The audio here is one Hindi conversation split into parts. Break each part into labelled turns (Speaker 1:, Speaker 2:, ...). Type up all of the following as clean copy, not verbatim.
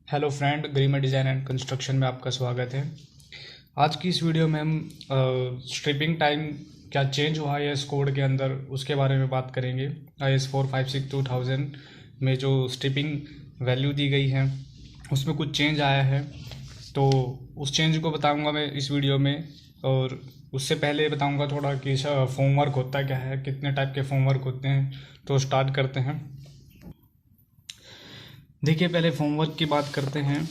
Speaker 1: Hello friend, Grima design and construction में आपका स्वागत है। आज की इस वीडियो में हम स्ट्रिपिंग टाइम क्या चेंज हुआ है इस कोड के अंदर उसके बारे में बात करेंगे। IS 456-2000 में जो स्ट्रिपिंग वैल्यू दी गई है उसमें कुछ चेंज आया है, तो उस चेंज को बताऊंगा मैं इस वीडियो में। और उससे पहले बताऊंगा थोड़ा कि फॉर्मवर्क होता क्या है, कितने टाइप के फॉर्मवर्क होते हैं। तो स्टार्ट करते हैं। देखिए, पहले फॉर्मवर्क की बात करते हैं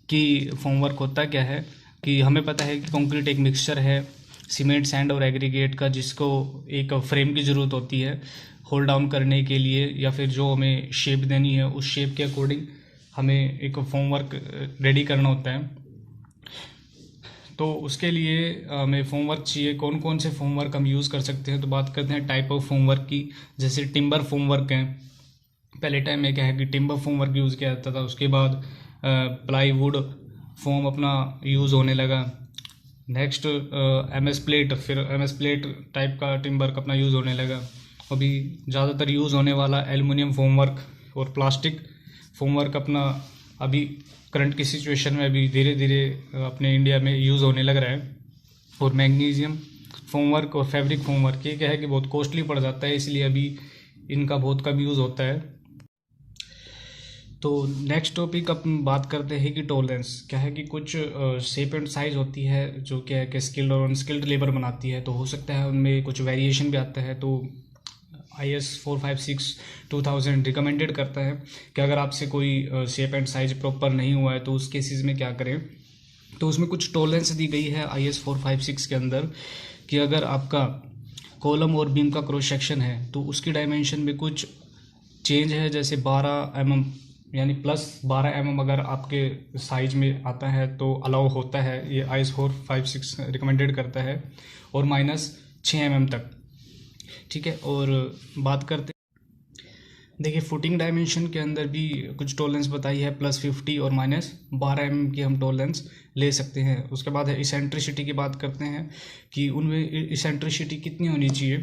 Speaker 1: कि फॉर्मवर्क होता क्या है। कि हमें पता है कि कंक्रीट एक मिक्सचर है सीमेंट, सैंड और एग्रीगेट का, जिसको एक फ्रेम की ज़रूरत होती है होल्ड डाउन करने के लिए, या फिर जो हमें शेप देनी है उस शेप के अकॉर्डिंग हमें एक फॉर्मवर्क रेडी करना होता है। तो उसके लिए हमें फॉर्मवर्क चाहिए। कौन कौन से फॉर्मवर्क हम यूज़ कर सकते हैं, तो बात करते हैं टाइप ऑफ फॉर्मवर्क की। जैसे टिम्बर फॉर्मवर्क है। पहले टाइम में क्या है कि टिम्बर फॉर्मवर्क यूज़ किया जाता था, उसके बाद प्लाईवुड फॉर्म अपना यूज़ होने लगा। नेक्स्ट MS प्लेट, फिर MS प्लेट टाइप का टिम्बर का अपना यूज़ होने लगा। अभी ज़्यादातर यूज़ होने वाला एल्युमिनियम फॉर्मवर्क और प्लास्टिक फॉर्मवर्क अपना अभी करंट की सिचुएशन में अभी धीरे धीरे अपने इंडिया में यूज़ होने लग रहा है। और मैग्नीशियम फॉर्मवर्क और फैब्रिक फॉर्मवर्क, ये क्या है कि बहुत कॉस्टली पड़ जाता है, इसलिए अभी इनका बहुत कम यूज़ होता है। तो नेक्स्ट टॉपिक अपन बात करते हैं कि टॉलरेंस क्या है। कि कुछ शेप एंड साइज होती है जो क्या है कि स्किल्ड और अनस्किल्ड लेबर बनाती है, तो हो सकता है उनमें कुछ वेरिएशन भी आता है। तो IS 456-2000 रिकमेंडेड करता है कि अगर आपसे कोई शेप एंड साइज प्रॉपर नहीं हुआ है तो उस केसेस में क्या करें। तो उसमें कुछ टॉलरेंस दी गई है IS 456 के अंदर कि अगर आपका कॉलम और बीम का क्रॉस सेक्शन है तो उसकी डायमेंशन में कुछ चेंज है। जैसे 12 mm यानी +12 mm अगर आपके साइज में आता है तो अलाउ होता है, ये IS 456 रिकमेंडेड करता है, और -6 mm तक। ठीक है। और बात करते देखिए, फुटिंग डायमेंशन के अंदर भी कुछ टॉलरेंस बताई है, +50 और -12 mm की हम टॉलरेंस ले सकते हैं। उसके बाद है इसेंट्रिसिटी की बात करते हैं कि उनमें इसेंट्रिसिटी कितनी होनी चाहिए।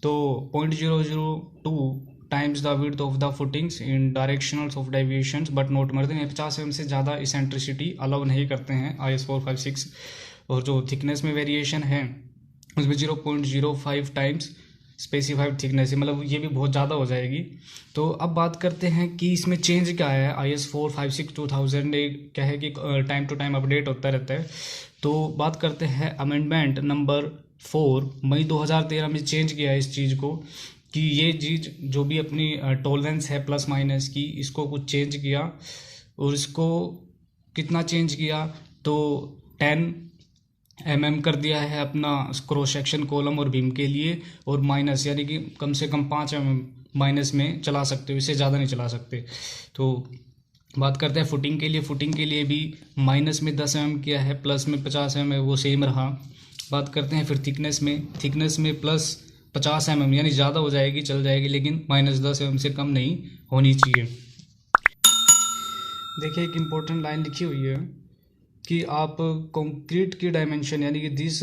Speaker 1: तो 0.002 times the width of the footings in directionals of deviations but not more than 50 mm से ज़्यादा इसेंट्रिसिटी अलाउ नहीं करते हैं IS 456। और जो थिकनेस में वेरिएशन है उसमें 0.05 टाइम्स स्पेसिफाइड थिकनेस, मतलब ये भी बहुत ज़्यादा हो जाएगी। तो अब बात करते हैं कि इसमें चेंज क्या है। IS 456-2000 क्या है कि टाइम टू टाइम अपडेट होता रहता है। तो बात करते हैं अमेंडमेंट नंबर 4 मई 2013 में चेंज किया है इस चीज़ को, कि ये चीज़ जो भी अपनी टॉलरेंस है प्लस माइनस की, इसको कुछ चेंज किया। और इसको कितना चेंज किया, तो 10 mm कर दिया है अपना क्रॉस सेक्शन कॉलम और बीम के लिए, और माइनस यानी कि कम से कम 5 mm माइनस में चला सकते हो, इससे ज़्यादा नहीं चला सकते। तो बात करते हैं फुटिंग के लिए। फुटिंग के लिए भी माइनस में 10 mm किया है, प्लस में 50 mm है, वो सेम रहा। बात करते हैं फिर थिकनेस में। थिकनेस में +50 mm यानी ज़्यादा हो जाएगी, चल जाएगी, लेकिन -10 mm से कम नहीं होनी चाहिए। देखिए, एक इम्पोर्टेंट लाइन लिखी हुई है कि आप कंक्रीट की डायमेंशन यानी कि this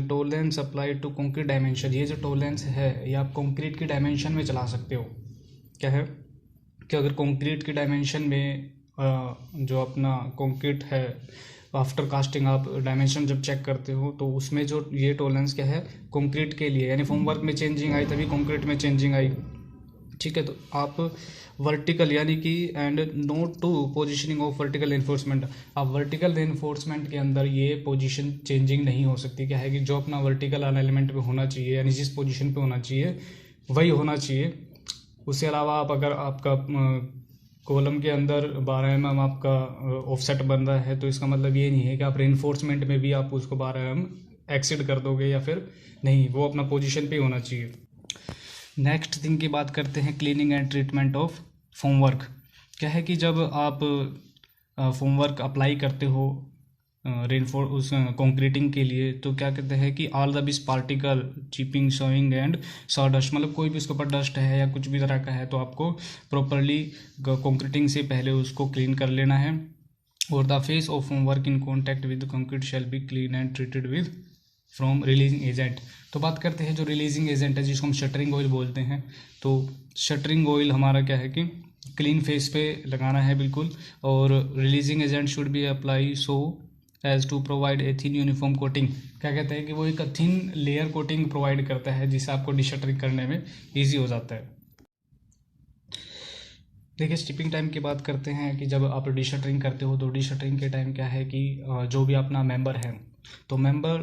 Speaker 1: tolerance apply to concrete dimension, ये जो टॉलरेंस है ये आप कंक्रीट की डायमेंशन में चला सकते हो। क्या है कि अगर कंक्रीट की डायमेंशन में जो अपना कंक्रीट है, आफ्टर कास्टिंग आप डायमेंशन जब चेक करते हो तो उसमें जो ये टॉलरेंस क्या है कंक्रीट के लिए, यानी फॉर्मवर्क में चेंजिंग आई तभी कंक्रीट में चेंजिंग आई। ठीक है। तो आप वर्टिकल यानी कि and note to positioning of vertical reinforcement, आप वर्टिकल इन्फोर्समेंट के अंदर ये पोजीशन चेंजिंग नहीं हो सकती। क्या है कि जो अपना वर्टिकल अलाइनमेंट पे होना चाहिए यानी जिस पोजीशन पे होना चाहिए वही होना चाहिए। उसके अलावा आप अगर आपका कॉलम के अंदर 12 mm आपका ऑफसेट बन रहा है तो इसका मतलब ये नहीं है कि आप रेनफोर्समेंट में भी आप उसको 12 mm एक्सीड कर दोगे या फिर नहीं, वो अपना पोजीशन पे होना चाहिए। नेक्स्ट थिंग की बात करते हैं cleaning and treatment of formwork. क्या है कि जब आप फॉर्मवर्क अप्लाई करते हो उस कंक्रीटिंग के लिए, तो क्या कहते हैं कि ऑल द बिस particle chipping showing and sawdust, मतलब कोई भी उसके ऊपर डस्ट है या कुछ भी तरह का है तो आपको प्रॉपरली कंक्रीटिंग से पहले उसको क्लीन कर लेना है। और the face of formwork in contact with concrete shall be clean and treated with from releasing agent. तो बात करते हैं जो रिलीजिंग एजेंट है जिसको हम शटरिंग ऑयल बोलते हैं। तो शटरिंग ऑयल हमारा क्या है कि क्लीन फेस पे लगाना है बिल्कुल। और releasing agent should be apply so as to provide a thin uniform coating. क्या कहते हैं कि वो एक थिन लेयर कोटिंग प्रोवाइड करता है जिससे आपको डिशटरिंग करने में ईजी हो जाता है। देखिए स्टिपिंग टाइम की बात करते हैं कि जब आप डिशटरिंग करते हो तो डिशटरिंग के टाइम क्या है कि जो भी अपना मेंबर है, तो मेंबर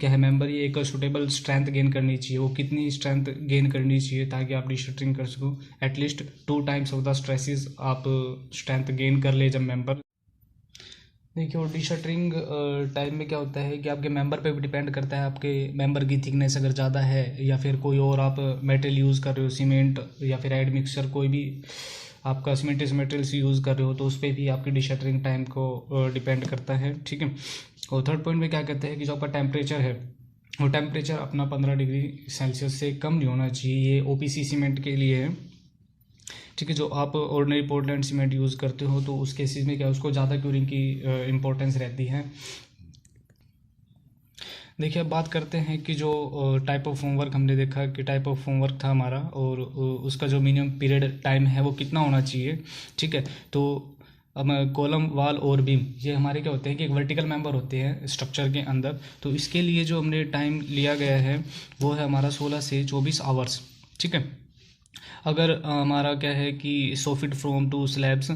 Speaker 1: क्या है, मेंबर ये एक सुटेबल स्ट्रेंथ गेन करनी चाहिए। वो कितनी स्ट्रेंथ गेन करनी चाहिए ताकि आप डिशटरिंग कर सको, at least 2 times of the stresses आप स्ट्रेंथ गेन कर ले जब मेंबर। देखिए और डिशटरिंग टाइम में क्या होता है कि आपके मेंबर पे भी डिपेंड करता है, आपके मेंबर की थिकनेस अगर ज़्यादा है या फिर कोई और आप मेटेरियल यूज़ कर रहे हो, सीमेंट या फिर एड मिक्सचर, कोई भी आपका सीमेंटिस मटेरियल्स यूज़ कर रहे हो, तो उस पर भी आपकी डिशटरिंग टाइम को डिपेंड करता है, ठीक है। और थर्ड पॉइंट में क्या कहते हैं कि जो आपका टेम्परेचर है वो टेम्परेचर अपना 15 डिग्री सेल्सियस से कम नहीं होना चाहिए। ये ओपीसी सीमेंट के लिए है, ठीक है। जो आप ऑर्डिनरी पोर्टलैंड सीमेंट यूज़ करते हो तो उस केसेस में क्या उसको ज़्यादा क्यूरिंग की इम्पोर्टेंस रहती है। देखिए अब बात करते हैं कि जो टाइप ऑफ होमवर्क हमने देखा कि टाइप ऑफ होमवर्क था हमारा, और उसका जो मिनिमम पीरियड टाइम है वो कितना होना चाहिए, ठीक है। तो अब कॉलम वाल और बीम ये हमारे क्या होते हैं कि एक वर्टिकल मेंबर होते हैं स्ट्रक्चर के अंदर। तो इसके लिए जो हमने टाइम लिया गया है वो है हमारा 16 से 24 आवर्स, ठीक है। अगर हमारा क्या है कि 100 फीट फ्रॉम टू स्लैब्स,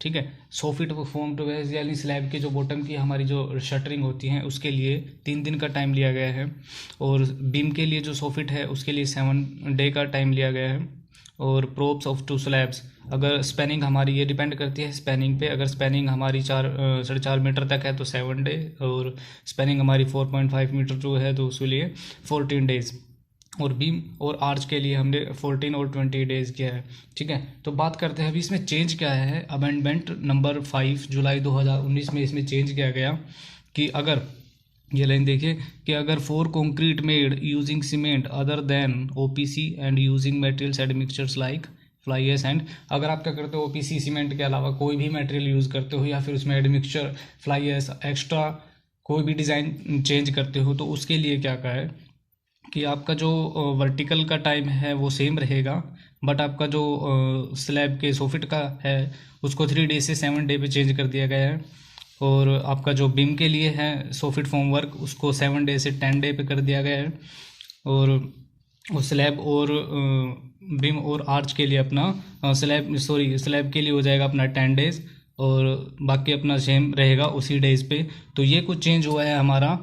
Speaker 1: ठीक है, 100 फीट फ्रॉम टू वेज यानी स्लैब के जो बॉटम की हमारी जो शटरिंग होती है उसके लिए 3 दिन का टाइम लिया गया है। और बीम के लिए जो 100 फीट है उसके लिए 7 डे का टाइम लिया गया है। और प्रोप्स ऑफ टू स्लैब्स, अगर स्पैनिंग हमारी ये डिपेंड करती है स्पैनिंग पे, अगर स्पैनिंग हमारी 4.5 मीटर तक है तो 7 डे, और स्पैनिंग हमारी 4.5 मीटर जो है तो उसके लिए 14 डेज। और बीम और आर्च के लिए हमने 14 और 20 डेज किया है, ठीक है। तो बात करते हैं अभी इसमें चेंज क्या है। अमेंडमेंट नंबर 5 जुलाई 2019 में इसमें चेंज किया गया कि अगर ये लाइन देखिए कि अगर for concrete made using cement other than OPC and using materials and mixtures like fly ash and, अगर आप क्या करते हो ओपीसी सीमेंट के अलावा कोई भी मटेरियल यूज़ करते हो या फिर उसमें admixture fly ash extra कोई भी डिज़ाइन चेंज करते हो, तो उसके लिए क्या कहा है कि आपका जो वर्टिकल का टाइम है वो सेम रहेगा, बट आपका जो स्लैब के 100 फीट का है उसको 3 डे से 7 डे पे चेंज कर दिया गया है। और आपका जो बीम के लिए है 100 फीट फॉर्म वर्क उसको 7 डे से 10 डे पे कर दिया गया है। और स्लैब और बीम और आर्च के लिए अपना स्लैब के लिए हो जाएगा अपना 10 डेज, और बाकी अपना सेम रहेगा उसी डेज पे। तो ये कुछ चेंज हुआ है हमारा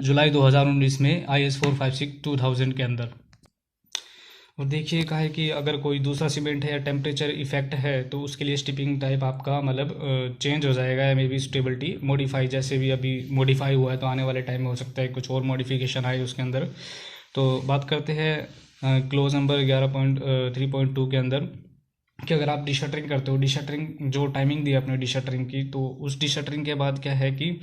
Speaker 1: जुलाई 2019 में IS 456/2000 के अंदर। और देखिए कहा है कि अगर कोई दूसरा सीमेंट है या टेम्परेचर इफेक्ट है तो उसके लिए स्टिपिंग टाइप आपका मतलब चेंज हो जाएगा, मे बी स्टेबिलिटी मॉडिफाई, जैसे भी अभी मॉडिफाई हुआ है तो आने वाले टाइम में हो सकता है कुछ और मॉडिफिकेशन आए उसके अंदर। तो बात करते हैं क्लोज नंबर 11.3.2 के अंदर कि अगर आप डिशटरिंग करते हो, डिशटरिंग जो टाइमिंग दी आपने डिशटरिंग की, तो उस डिशटरिंग के बाद क्या है कि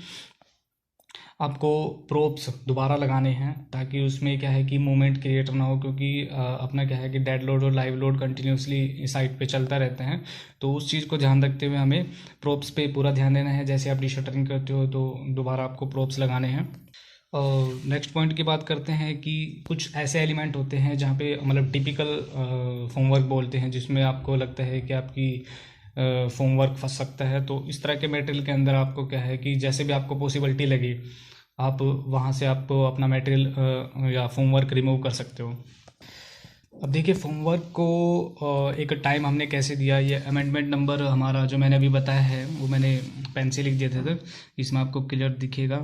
Speaker 1: आपको प्रोप्स दोबारा लगाने हैं ताकि उसमें क्या है कि मूवमेंट क्रिएट ना हो, क्योंकि अपना क्या है कि डेड लोड और लाइव लोड कंटिन्यूसली साइड पे चलता रहता है। तो उस चीज़ को ध्यान रखते हुए हमें प्रोप्स पे पूरा ध्यान देना है। जैसे आप डिशटरिंग करते हो तो दोबारा आपको प्रोप्स लगाने हैं। और नेक्स्ट पॉइंट की बात करते हैं कि कुछ ऐसे एलिमेंट होते हैं जहाँ पे मतलब टिपिकल फॉर्मवर्क बोलते हैं जिसमें आपको लगता है कि आपकी फॉर्मवर्क फंस सकता है। तो इस तरह के मटेरियल के अंदर आपको क्या है कि जैसे भी आपको पॉसिबिलिटी लगे आप वहाँ से आप अपना मटेरियल या फॉर्मवर्क रिमूव कर सकते हो। अब देखिए फॉर्मवर्क को एक टाइम हमने कैसे दिया, ये अमेंडमेंट नंबर हमारा जो मैंने अभी बताया है वो मैंने पेन से लिख दिए थे, इसमें आपको क्लियर दिखेगा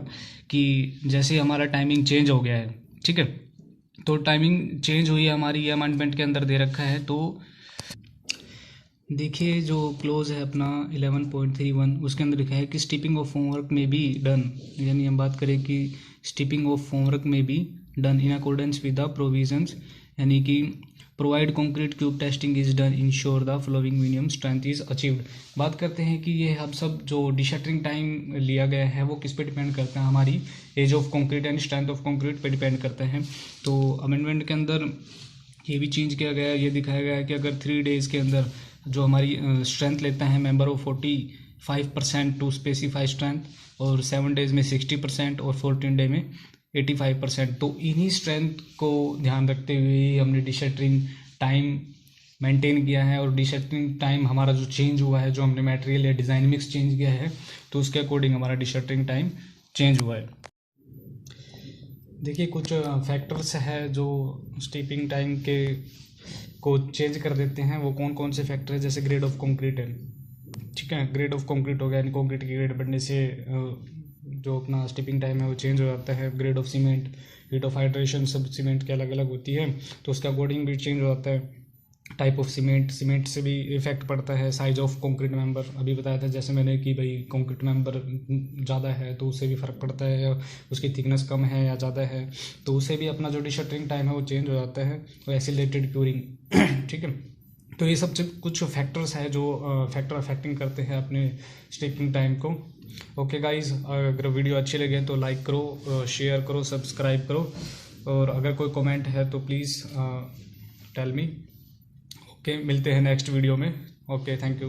Speaker 1: कि जैसे हमारा टाइमिंग चेंज हो गया है, ठीक है। तो टाइमिंग चेंज हुई है हमारी, ये अमेंडमेंट के अंदर दे रखा है। तो देखिए जो क्लोज है अपना 11.31 उसके अंदर लिखा है कि स्टिपिंग ऑफ होमवर्क में बी डन, यानी हम बात करें कि स्टिपिंग ऑफ होमवर्क में be done in accordance with the provisions, यानी कि provide concrete cube testing is done ensure the flowing minimum strength is achieved. बात करते हैं कि ये हम सब जो डिशटरिंग टाइम लिया गया है वो किस पे डिपेंड करता है, हमारी age of concrete and strength of concrete पे डिपेंड करता है। तो अमेंडमेंट के अंदर ये भी चेंज किया गया है, ये दिखाया गया है कि अगर 3 डेज़ के अंदर जो हमारी स्ट्रेंथ लेता है member of 45% to specify strength, और 7 डेज़ में 60% और 14 डे में 85%। तो इन्हीं स्ट्रेंथ को ध्यान रखते हुए हमने डिशटरिंग टाइम मेंटेन किया है, और डिशटरिंग टाइम हमारा जो चेंज हुआ है, जो हमने मटेरियल या डिज़ाइन मिक्स चेंज किया है, तो उसके अकॉर्डिंग हमारा डिशटरिंग टाइम चेंज हुआ है। देखिए कुछ फैक्टर्स है जो स्टीपिंग टाइम के को चेंज कर देते हैं। वो कौन कौन से फैक्टर है? जैसे ग्रेड ऑफ कंक्रीट है, ठीक है, ग्रेड ऑफ कंक्रीट हो गया, यानी कंक्रीट की ग्रेड बढ़ने से जो अपना स्टीपिंग टाइम है वो चेंज हो जाता है। Grade of cement, heat of hydration, सब सीमेंट के अलग अलग होती है, तो उसके अकॉर्डिंग भी चेंज हो जाता है। टाइप ऑफ सीमेंट, सीमेंट से भी इफेक्ट पड़ता है। साइज ऑफ कंक्रीट मेंबर, अभी बताया था जैसे मैंने कि भाई कंक्रीट मेंबर ज़्यादा है तो उससे भी फ़र्क पड़ता है, या उसकी थिकनेस कम है या ज़्यादा है तो उससे भी अपना जो डिशटरिंग टाइम है वो चेंज हो जाता है। और एसिलेटेड क्यूरिंग, ठीक है। तो ये सब कुछ फैक्टर्स है जो फैक्टर अफेक्टिंग करते हैं अपने स्टीपिंग टाइम को। ओके गाइज, अगर वीडियो अच्छी लगे तो लाइक करो, शेयर करो, सब्सक्राइब करो, और अगर कोई कमेंट है तो प्लीज़ टेल मी। ओके, मिलते हैं नेक्स्ट वीडियो में। Okay, thank you.